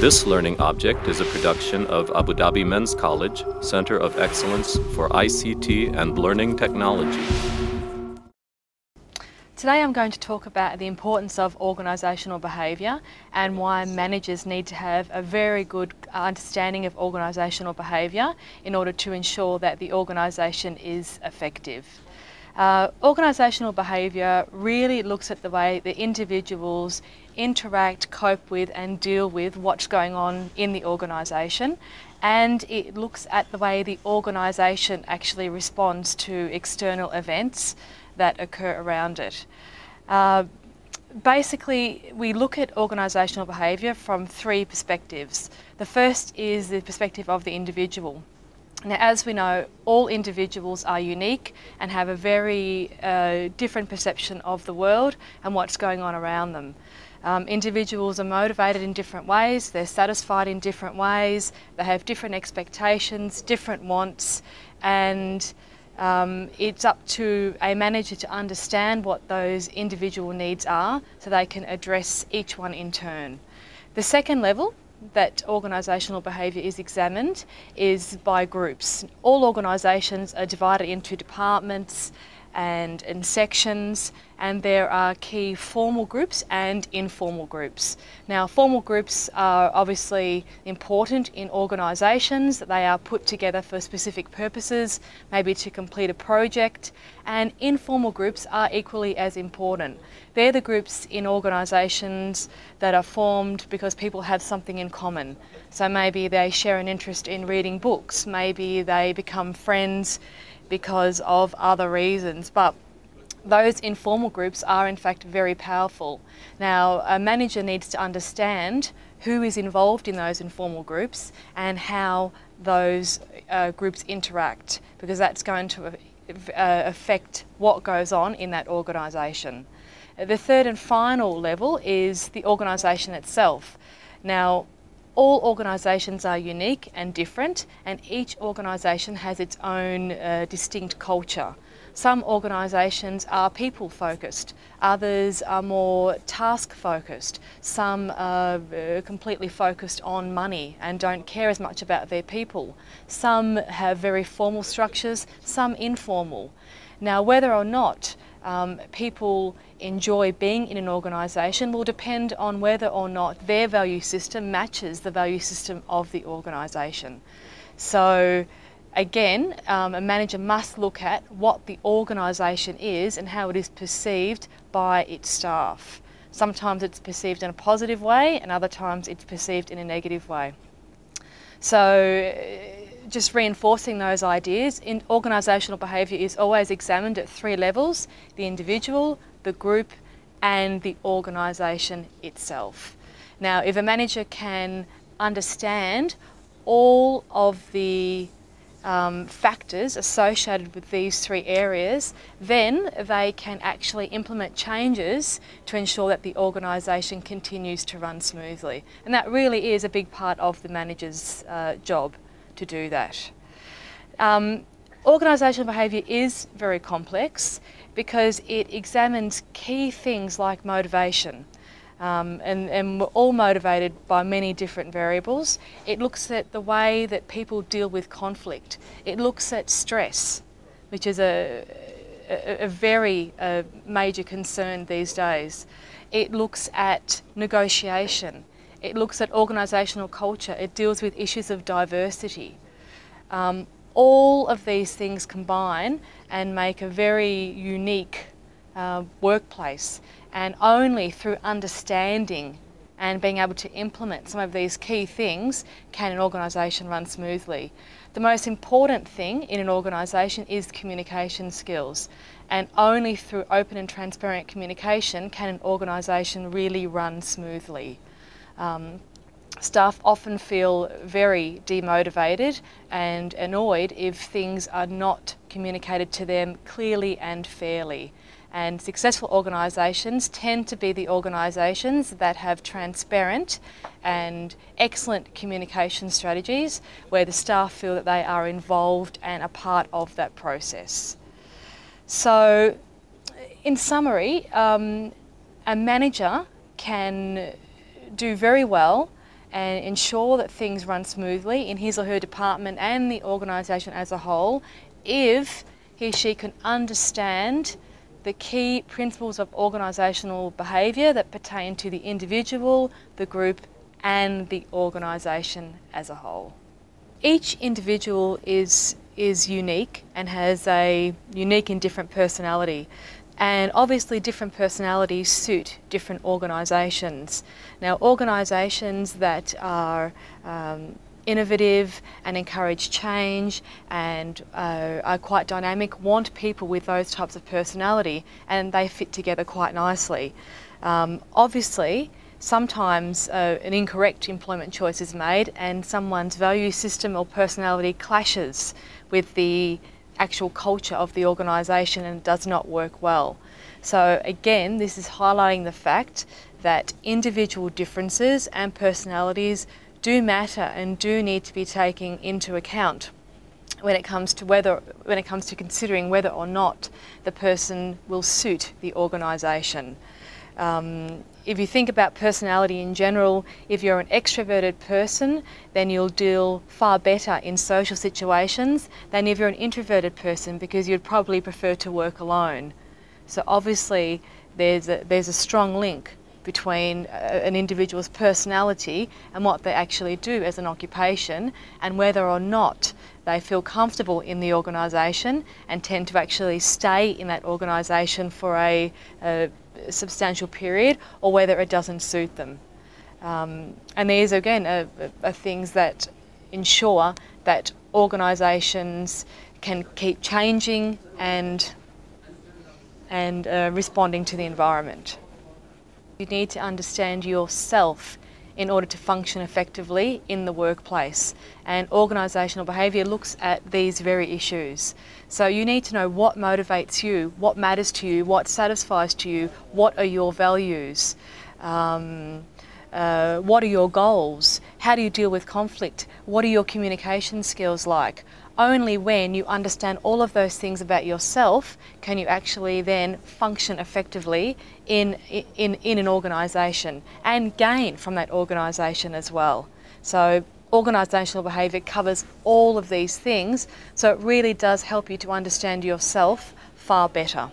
This learning object is a production of Abu Dhabi Men's College, Center of Excellence for ICT and Learning Technology. Today I'm going to talk about the importance of organisational behaviour and why managers need to have a very good understanding of organisational behaviour in order to ensure that the organisation is effective. Organisational behaviour really looks at the way the individuals interact, cope with and deal with what's going on in the organisation, and it looks at the way the organisation actually responds to external events that occur around it. Basically, we look at organisational behaviour from three perspectives. The first is the perspective of the individual. Now, as we know, all individuals are unique and have a very different perception of the world and what's going on around them. Individuals are motivated in different ways, they're satisfied in different ways, they have different expectations, different wants, and it's up to a manager to understand what those individual needs are so they can address each one in turn. The second level that organisational behaviour is examined is by groups. All organisations are divided into departments and sections, and there are key formal groups and informal groups. Now, formal groups are obviously important in organisations. They are put together for specific purposes, maybe to complete a project, and informal groups are equally as important. They're the groups in organisations that are formed because people have something in common. So maybe they share an interest in reading books, maybe they become friends because of other reasons, but those informal groups are in fact very powerful. Now, a manager needs to understand who is involved in those informal groups and how those groups interact, because that's going to affect what goes on in that organisation. The third and final level is the organisation itself. Now, all organisations are unique and different, and each organisation has its own distinct culture. Some organisations are people focused, others are more task focused, some are completely focused on money and don't care as much about their people. Some have very formal structures, some informal. Now, whether or not people enjoy being in an organisation will depend on whether or not their value system matches the value system of the organisation. So again, a manager must look at what the organisation is and how it is perceived by its staff. Sometimes it's perceived in a positive way and other times it's perceived in a negative way. So just reinforcing those ideas, organisational behaviour is always examined at three levels: the individual, the group and the organisation itself. Now, if a manager can understand all of the factors associated with these three areas, then they can actually implement changes to ensure that the organisation continues to run smoothly. And that really is a big part of the manager's job to do that. Organisational behaviour is very complex because it examines key things like motivation. And we're all motivated by many different variables. It looks at the way that people deal with conflict. It looks at stress, which is a very major concern these days. It looks at negotiation. It looks at organisational culture. It deals with issues of diversity. All of these things combine and make a very unique workplace, and only through understanding and being able to implement some of these key things can an organisation run smoothly. The most important thing in an organisation is communication skills, and only through open and transparent communication can an organisation really run smoothly. Staff often feel very demotivated and annoyed if things are not communicated to them clearly and fairly. And successful organisations tend to be the organisations that have transparent and excellent communication strategies where the staff feel that they are involved and a part of that process. So, in summary, a manager can do very well and ensure that things run smoothly in his or her department and the organisation as a whole if he or she can understand the key principles of organisational behaviour that pertain to the individual, the group and the organisation as a whole. Each individual is unique and has a unique and different personality. And obviously different personalities suit different organisations. Now, organisations that are innovative and encourage change and are quite dynamic want people with those types of personality, and they fit together quite nicely. Obviously, sometimes an incorrect employment choice is made and someone's value system or personality clashes with the actual culture of the organisation and it does not work well. So again, this is highlighting the fact that individual differences and personalities do matter and do need to be taken into account when it comes to considering whether or not the person will suit the organisation. If you think about personality in general, if you're an extroverted person, then you'll deal far better in social situations than if you're an introverted person, because you'd probably prefer to work alone. So obviously there's a strong link between an individual's personality and what they actually do as an occupation, and whether or not they feel comfortable in the organisation and tend to actually stay in that organisation for a substantial period, or whether it doesn't suit them. And these again are things that ensure that organisations can keep changing and responding to the environment. You need to understand yourself in order to function effectively in the workplace, and organisational behaviour looks at these very issues. So you need to know what motivates you, what matters to you, what satisfies to you, what are your values, what are your goals, how do you deal with conflict, what are your communication skills like. Only when you understand all of those things about yourself can you actually then function effectively in an organisation and gain from that organisation as well. So organisational behaviour covers all of these things, so it really does help you to understand yourself far better.